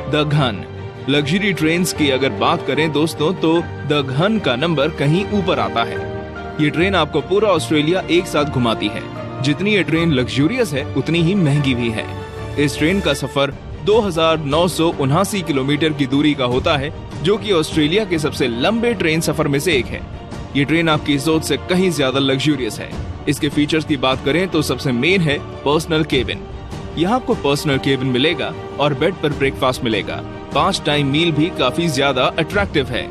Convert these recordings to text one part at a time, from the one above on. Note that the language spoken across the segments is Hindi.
द घन। लग्जरी ट्रेन्स की अगर बात करें दोस्तों तो द घन का नंबर कहीं ऊपर आता है। ये ट्रेन आपको पूरा ऑस्ट्रेलिया एक साथ घुमाती है। जितनी ये ट्रेन लग्जूरियस है उतनी ही महंगी भी है। इस ट्रेन का सफर 2979 किलोमीटर की दूरी का होता है, जो कि ऑस्ट्रेलिया के सबसे लंबे ट्रेन सफर में से एक है। ये ट्रेन आपकी सोच से कहीं ज्यादा लग्जूरियस है। इसके फीचर्स की बात करें तो सबसे मेन है पर्सनल केबिन। यहाँ आपको पर्सनल केबिन मिलेगा और बेड पर ब्रेकफास्ट मिलेगा। 5 टाइम मील भी काफी ज्यादा अट्रैक्टिव है।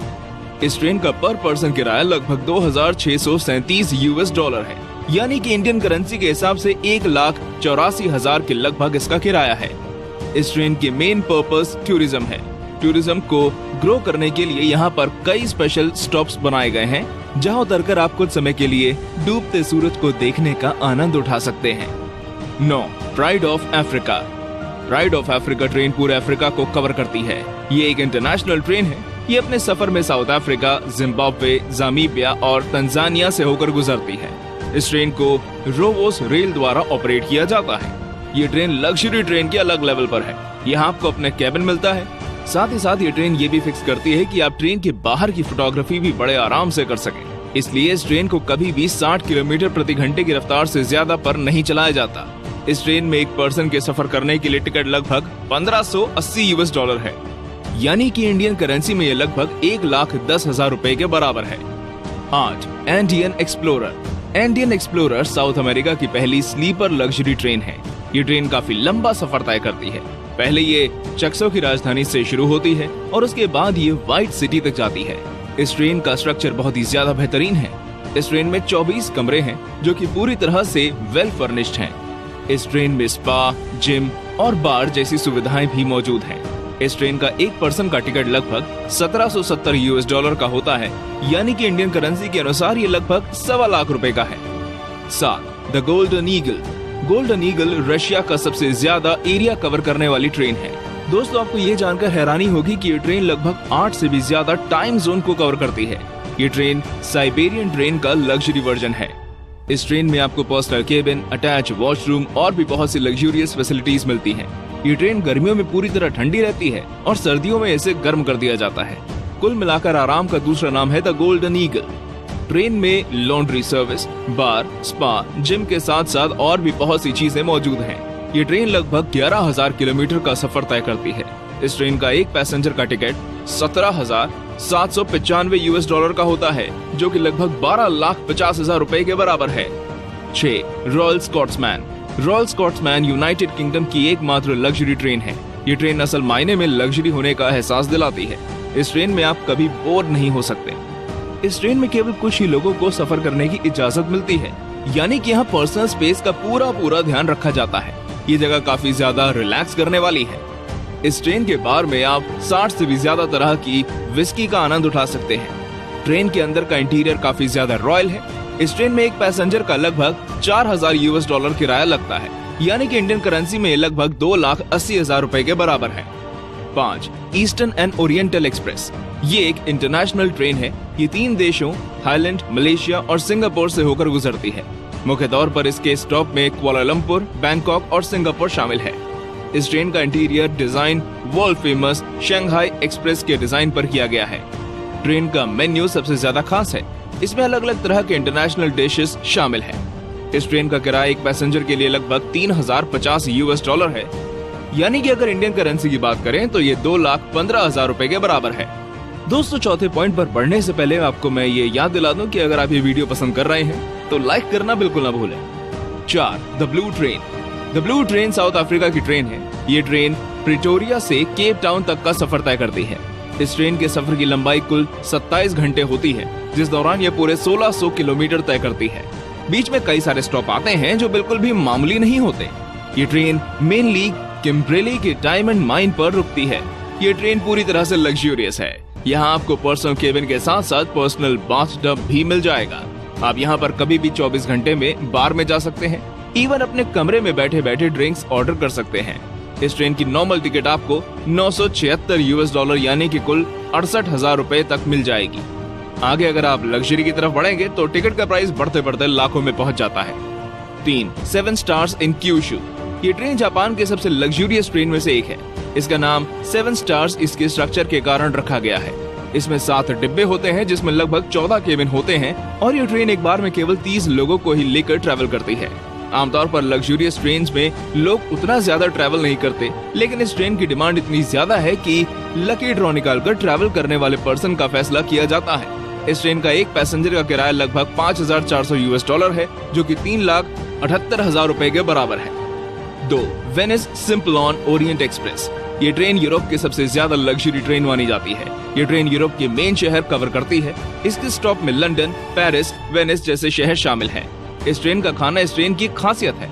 इस ट्रेन का पर पर्सन किराया लगभग $2637 है, यानी कि इंडियन करेंसी के हिसाब से 1,84,000 के लगभग इसका किराया है। इस ट्रेन की मेन पर्पस टूरिज्म है। टूरिज्म को ग्रो करने के लिए यहाँ पर कई स्पेशल स्टॉप्स बनाए गए हैं, जहाँ उतरकर आप कुछ समय के लिए डूबते सूरज को देखने का आनंद उठा सकते हैं। 9. Pride of Africa. Pride of Africa train पूरे अफ्रीका को कवर करती है। ये एक इंटरनेशनल ट्रेन है। ये अपने सफर में साउथ अफ्रीका, जिम्बाब्वे, जामीबिया और तंजानिया से होकर गुजरती है। इस ट्रेन को रोवोस रेल द्वारा ऑपरेट किया जाता है। ये ट्रेन लग्जरी ट्रेन के अलग लेवल पर है। यहाँ आपको अपने कैबिन मिलता है। साथ ही साथ ये ट्रेन ये भी फिक्स करती है कि आप ट्रेन के बाहर की फोटोग्राफी भी बड़े आराम से कर सकें। इसलिए इस ट्रेन को कभी भी 60 किलोमीटर प्रति घंटे की रफ्तार से ज्यादा पर नहीं चलाया जाता। इस ट्रेन में एक पर्सन के सफर करने के लिए टिकट लगभग $1580 है, यानी कि इंडियन करेंसी में ये लगभग 1,10,000 रुपए के बराबर है। 8. Indian explorer. Indian explorer south America की पहली स्लीपर लग्जरी ट्रेन है। ये ट्रेन काफी लंबा सफर तय करती है। पहले ये चक्सो की राजधानी से शुरू होती है और उसके बाद ये व्हाइट सिटी तक जाती है। इस ट्रेन का स्ट्रक्चर बहुत ही ज्यादा बेहतरीन है। इस ट्रेन में 24 कमरे हैं, जो कि पूरी तरह से वेल फर्निश्ड हैं। इस ट्रेन में स्पा, जिम और बार जैसी सुविधाएं भी मौजूद हैं। इस ट्रेन का एक पर्सन का टिकट लगभग $1770 का होता है, यानी कि इंडियन करेंसी के अनुसार ये लगभग ₹1,25,00,000 का है। 7. The golden eagle. Golden eagle Russia का सबसे ज्यादा एरिया कवर करने वाली ट्रेन है। दोस्तों, आपको ये जानकर हैरानी होगी कि ये ट्रेन लगभग 8 से भी ज्यादा टाइम जोन को कवर करती है। ये ट्रेन साइबेरियन ट्रेन का लग्जरी वर्जन है। इस ट्रेन में आपको पर्सनल केबिन, अटैच वॉशरूम और भी बहुत सी लग्जूरियस फैसिलिटीज मिलती हैं। ये ट्रेन गर्मियों में पूरी तरह ठंडी रहती है और सर्दियों में इसे गर्म कर दिया जाता है। कुल मिलाकर आराम का दूसरा नाम है द गोल्डन ईगल। ट्रेन में लॉन्ड्री सर्विस, बार, स्पा, जिम के साथ साथ और भी बहुत सी चीजें मौजूद हैं। ये ट्रेन लगभग 11,000 किलोमीटर का सफर तय करती है। इस ट्रेन का एक पैसेंजर का टिकट $17,795 का होता है, जो कि लगभग $12,50,000 के बराबर है। 6. Royal Scotsman. Royal Scotsman United kingdom की एकमात्र लग्जरी ट्रेन है। ये ट्रेन असल मायने में लग्जरी होने का एहसास दिलाती है। इस ट्रेन में आप कभी बोर नहीं हो सकते। इस ट्रेन में केवल कुछ ही लोगों को सफर करने की इजाजत मिलती है, यानी कि यहाँ पर्सनल स्पेस का पूरा ध्यान रखा जाता है। ये जगह काफी ज्यादा रिलैक्स करने वाली है। इस ट्रेन के बार में आप 60 से भी ज्यादा तरह की विस्की का आनंद उठा सकते हैं। ट्रेन के अंदर का इंटीरियर काफी ज्यादा रॉयल है। इस ट्रेन में एक पैसेंजर का लगभग $4,000 किराया लगता है, यानी कि इंडियन करेंसी में लगभग $2,80,000 के बराबर है। 5. Eastern and oriental express. ये एक इंटरनेशनल ट्रेन है। ये 3 देशों थाईलैंड, मलेशिया और सिंगापुर से होकर गुजरती है। मुख्य तौर पर इसके स्टॉप में कुआलालंपुर, बैंकॉक और सिंगापुर शामिल है। इस ट्रेन का interior design world famous Shanghai express के डिजाइन पर किया गया है। ट्रेन का मेन्यू सबसे ज्यादा खास है। इसमें अलग अलग तरह के इंटरनेशनल डिशेस शामिल हैं। इस ट्रेन का किराया एक पैसेंजर के लिए लगभग $3,050 है, यानी कि अगर इंडियन करेंसी की बात करें तो ये $2,15,000 के बराबर है। दोस्तों, चौथे पॉइंट पर बढ़ने से पहले आपको मैं ये याद दिला दूं कि अगर आप ये वीडियो पसंद कर रहे हैं तो लाइक करना बिल्कुल ना भूलें। 4. The blue train. The blue train south Africa की ट्रेन है। ये ट्रेन प्रिटोरिया से केप टाउन तक का सफर तय करती है। इस ट्रेन के सफर की लंबाई कुल 27 घंटे होती है, जिस दौरान ये पूरे 1600 किलोमीटर तय करती है। बीच में कई सारे स्टॉप आते हैं जो बिल्कुल भी मामूली नहीं होते। ये ट्रेन मेनली किम्ब्रेली के डायमंड माइन पर रुकती है। ये ट्रेन पूरी तरह से लग्जूरियस है। यहाँ आपको पर्सनल केबिन के साथ साथ पर्सनल बाथटब भी मिल जाएगा। आप यहाँ पर कभी भी 24 घंटे में बार में जा सकते हैं। इवन अपने कमरे में बैठे बैठे ड्रिंक्स ऑर्डर कर सकते हैं। इस ट्रेन की नॉर्मल टिकट आपको $976 यानी कि कुल $68,000 तक मिल जाएगी। आगे अगर आप लग्जरी की तरफ बढ़ेंगे तो टिकट का प्राइस बढ़ते बढ़ते लाखों में पहुंच जाता है। 3. 7 स्टार्स इन क्यूशू। ये ट्रेन जापान के सबसे लग्जूरियस ट्रेन में से एक है। इसका नाम 7 स्टार्स इसके स्ट्रक्चर के कारण रखा गया है। इसमें 7 डिब्बे होते हैं जिसमें लगभग 14 केबिन होते हैं और ये ट्रेन एक बार में केवल 30 लोगों को ही लेकर ट्रैवल करती है। आमतौर पर लग्जूरियस ट्रेन में लोग उतना ज्यादा ट्रैवल नहीं करते, लेकिन इस ट्रेन की डिमांड इतनी ज्यादा है कि लकी ड्रॉ निकालकर ट्रैवल करने वाले पर्सन का फैसला किया जाता है। इस ट्रेन का एक पैसेंजर का किराया लगभग $5,400 है, जो कि 3,78,000 रुपए के बराबर है। 2. Venice Simplon Orient Express. ये ट्रेन यूरोप की सबसे ज्यादा लग्जरी ट्रेन मानी जाती है। ये ट्रेन यूरोप के मेन शहर कवर करती है। इसके स्टॉप में लंदन, पेरिस, वेनिस जैसे शहर शामिल हैं। इस ट्रेन का खाना इस ट्रेन की खासियत है।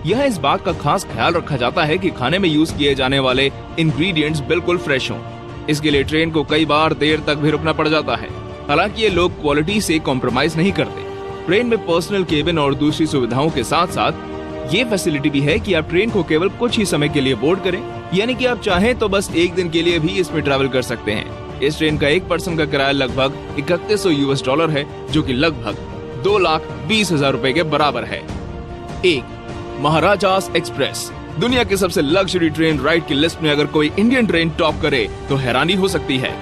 यह इस बात का खास ख्याल रखा जाता है कि खाने में यूज किए जाने वाले इंग्रेडिएंट्स बिल्कुल फ्रेश हों। इसके लिए ट्रेन को कई बार देर तक भी रुकना पड़ जाता है। हालांकि ये लोग क्वालिटी से कॉम्प्रोमाइज नहीं करते। ट्रेन में पर्सनल केबिन और दूसरी सुविधाओं के साथ साथ ये फैसिलिटी भी है कि आप ट्रेन को केवल कुछ ही समय के लिए बोर्ड करें, यानी कि आप चाहें तो बस एक दिन के लिए भी इसमें ट्रैवल कर सकते हैं। इस ट्रेन का एक पर्सन का किराया लगभग $3100 है, जो कि लगभग 2,20,000 रुपए के बराबर है। 1. महाराजास एक्सप्रेस। दुनिया की सबसे लग्जरी ट्रेन राइड की लिस्ट में अगर कोई इंडियन ट्रेन टॉप करे तो हैरानी हो सकती है।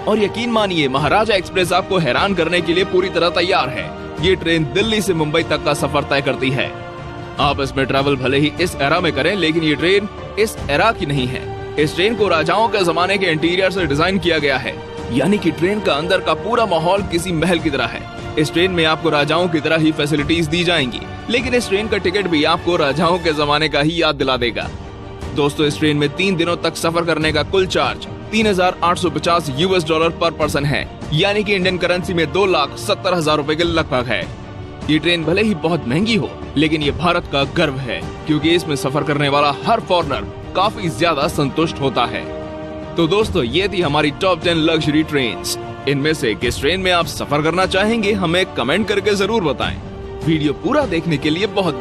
और यकीन मानिए, महाराजा एक्सप्रेस आपको हैरान करने के लिए पूरी तरह तैयार है। ये ट्रेन दिल्ली से मुंबई तक का सफर तय करती है। आप इसमें ट्रैवल भले ही इस एरा में करें, लेकिन ये ट्रेन इस एरा की नहीं है। इस ट्रेन को राजाओं के जमाने के इंटीरियर से डिजाइन किया गया है, यानी कि ट्रेन का अंदर का पूरा माहौल किसी महल की तरह है। इस ट्रेन में आपको राजाओं की तरह ही फैसिलिटीज दी जाएंगी, लेकिन इस ट्रेन का टिकट भी आपको राजाओं के जमाने का ही याद दिला देगा। दोस्तों, इस ट्रेन में 3 दिनों तक सफर करने का कुल चार्ज $3,850 पर पर्सन है, यानी कि इंडियन करेंसी में 2,70,000 रुपए के लगभग है। ये ट्रेन भले ही बहुत महंगी हो, लेकिन ये भारत का गर्व है, क्योंकि इसमें सफर करने वाला हर फॉरेनर काफी ज्यादा संतुष्ट होता है। तो दोस्तों, ये थी हमारी टॉप 10 लग्जरी ट्रेन्स। इनमें से किस ट्रेन में आप सफर करना चाहेंगे, हमें कमेंट करके जरूर बताएं। वीडियो पूरा देखने के लिए बहुत